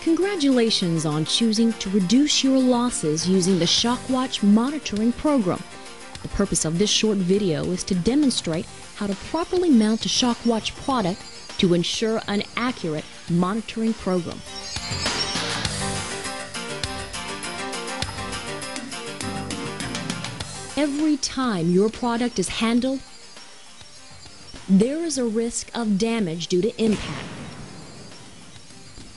Congratulations on choosing to reduce your losses using the Shockwatch monitoring program. The purpose of this short video is to demonstrate how to properly mount a Shockwatch product to ensure an accurate monitoring program. Every time your product is handled, there is a risk of damage due to impact.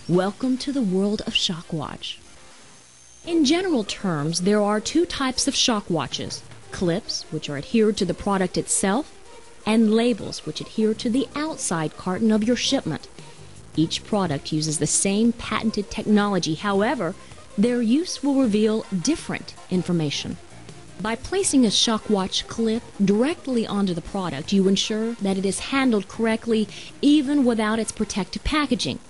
Welcome to the world of Shockwatch. In general terms, there are two types of Shockwatches: clips, which are adhered to the product itself, and labels, which adhere to the outside carton of your shipment. Each product uses the same patented technology. However, their use will reveal different information. By placing a Shockwatch clip directly onto the product, you ensure that it is handled correctly even without its protective packaging.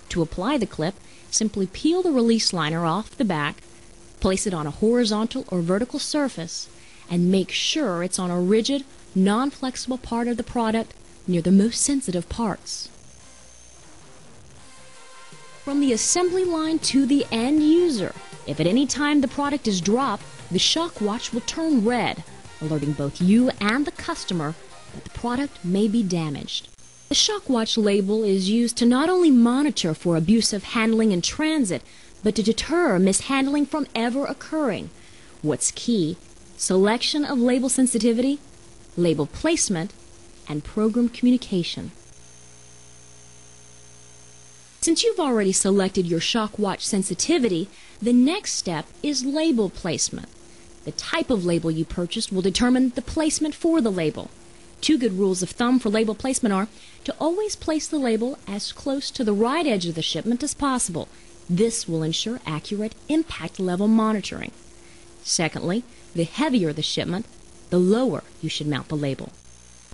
To apply the clip, simply peel the release liner off the back, place it on a horizontal or vertical surface, and make sure it's on a rigid, non-flexible part of the product near the most sensitive parts. From the assembly line to the end user, if at any time the product is dropped, the Shockwatch will turn red, alerting both you and the customer that the product may be damaged. The Shockwatch label is used to not only monitor for abusive handling in transit, but to deter mishandling from ever occurring. What's key? Selection of label sensitivity, label placement, and program communication. Since you've already selected your Shockwatch sensitivity, the next step is label placement. The type of label you purchased will determine the placement for the label. Two good rules of thumb for label placement are to always place the label as close to the right edge of the shipment as possible. This will ensure accurate impact level monitoring. Secondly, the heavier the shipment, the lower you should mount the label.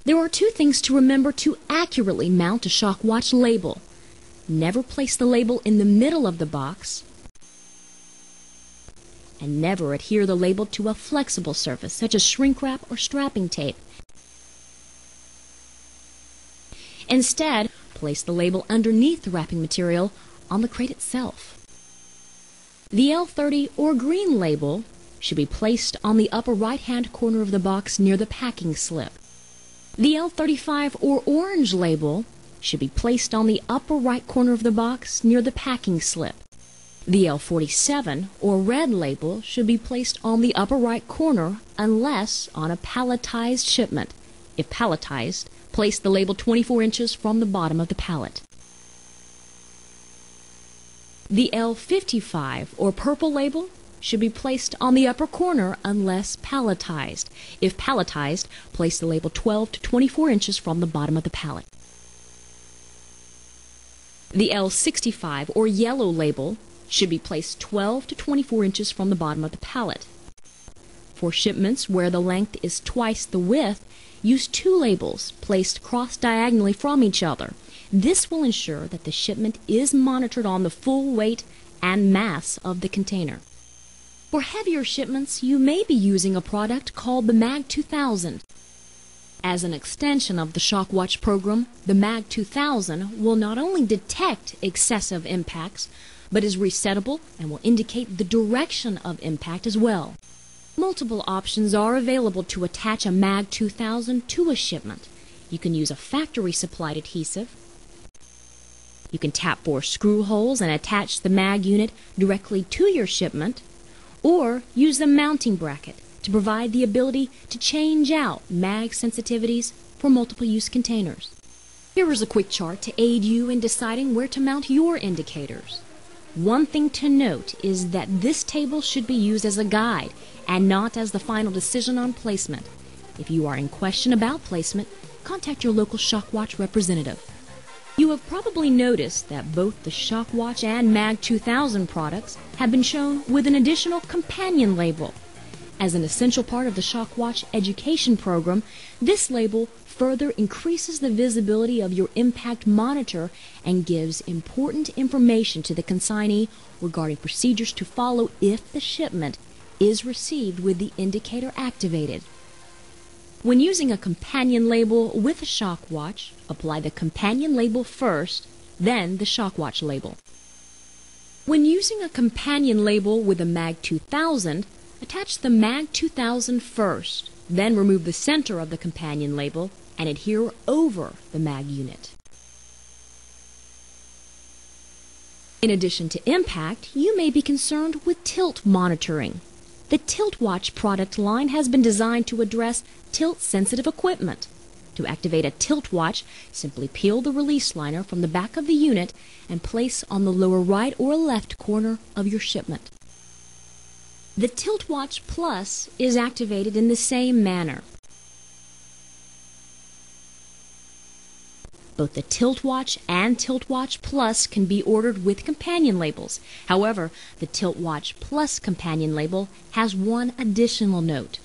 There are two things to remember to accurately mount a Shockwatch label. Never place the label in the middle of the box, and never adhere the label to a flexible surface such as shrink wrap or strapping tape. Instead, place the label underneath the wrapping material on the crate itself. The L30 or green label should be placed on the upper right-hand corner of the box near the packing slip. The L35 or orange label should be placed on the upper right corner of the box near the packing slip. The L47 or red label should be placed on the upper right corner unless on a palletized shipment. If palletized, place the label 24 inches from the bottom of the pallet. The L55 or purple label should be placed on the upper corner unless palletized. If palletized, place the label 12 to 24 inches from the bottom of the pallet. The L65 or yellow label should be placed 12 to 24 inches from the bottom of the pallet. For shipments where the length is twice the width, use two labels placed cross-diagonally from each other. This will ensure that the shipment is monitored on the full weight and mass of the container. For heavier shipments, you may be using a product called the MAG 2000. As an extension of the Shockwatch program, the MAG 2000 will not only detect excessive impacts, but is resettable and will indicate the direction of impact as well. Multiple options are available to attach a MAG 2000 to a shipment. You can use a factory-supplied adhesive. You can tap 4 screw holes and attach the MAG unit directly to your shipment, or use the mounting bracket to provide the ability to change out MAG sensitivities for multiple-use containers. Here is a quick chart to aid you in deciding where to mount your indicators. One thing to note is that this table should be used as a guide and not as the final decision on placement. If you are in question about placement, contact your local Shockwatch representative. You have probably noticed that both the Shockwatch and MAG 2000 products have been shown with an additional companion label. As an essential part of the Shockwatch education program, this label further increases the visibility of your impact monitor and gives important information to the consignee regarding procedures to follow if the shipment is received with the indicator activated. When using a companion label with a Shockwatch, apply the companion label first, then the Shockwatch label. When using a companion label with a MAG 2000, attach the MAG 2000 first, then remove the center of the companion label and adhere over the MAG unit. In addition to impact, you may be concerned with tilt monitoring. The Shockwatch product line has been designed to address tilt-sensitive equipment. To activate a Shockwatch, simply peel the release liner from the back of the unit and place on the lower right or left corner of your shipment. The Shockwatch Plus is activated in the same manner. Both the Shockwatch and Shockwatch Plus can be ordered with companion labels. However, the Shockwatch Plus companion label has one additional note.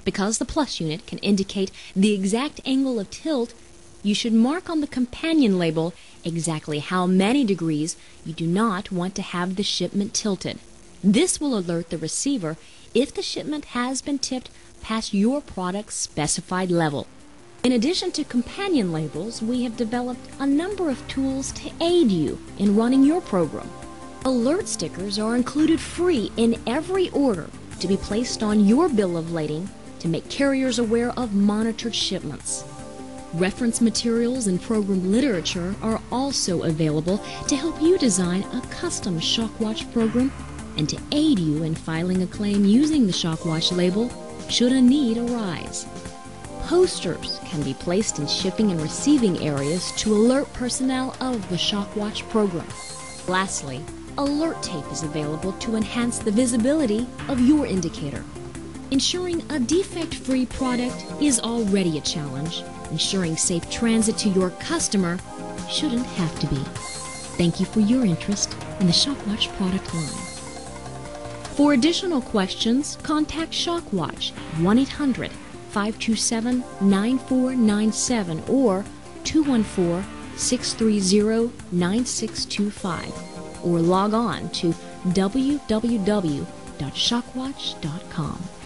Because the Plus unit can indicate the exact angle of tilt, you should mark on the companion label exactly how many degrees you do not want to have the shipment tilted. This will alert the receiver if the shipment has been tipped past your product's specified level. In addition to companion labels, we have developed a number of tools to aid you in running your program. Alert stickers are included free in every order to be placed on your bill of lading to make carriers aware of monitored shipments. Reference materials and program literature are also available to help you design a custom Shockwatch program and to aid you in filing a claim using the Shockwatch label should a need arise. Posters can be placed in shipping and receiving areas to alert personnel of the Shockwatch program. Lastly, alert tape is available to enhance the visibility of your indicator. Ensuring a defect-free product is already a challenge. Ensuring safe transit to your customer shouldn't have to be. Thank you for your interest in the Shockwatch product line. For additional questions, contact Shockwatch 1-800-527-9497 or 214-630-9625 or log on to www.shockwatch.com.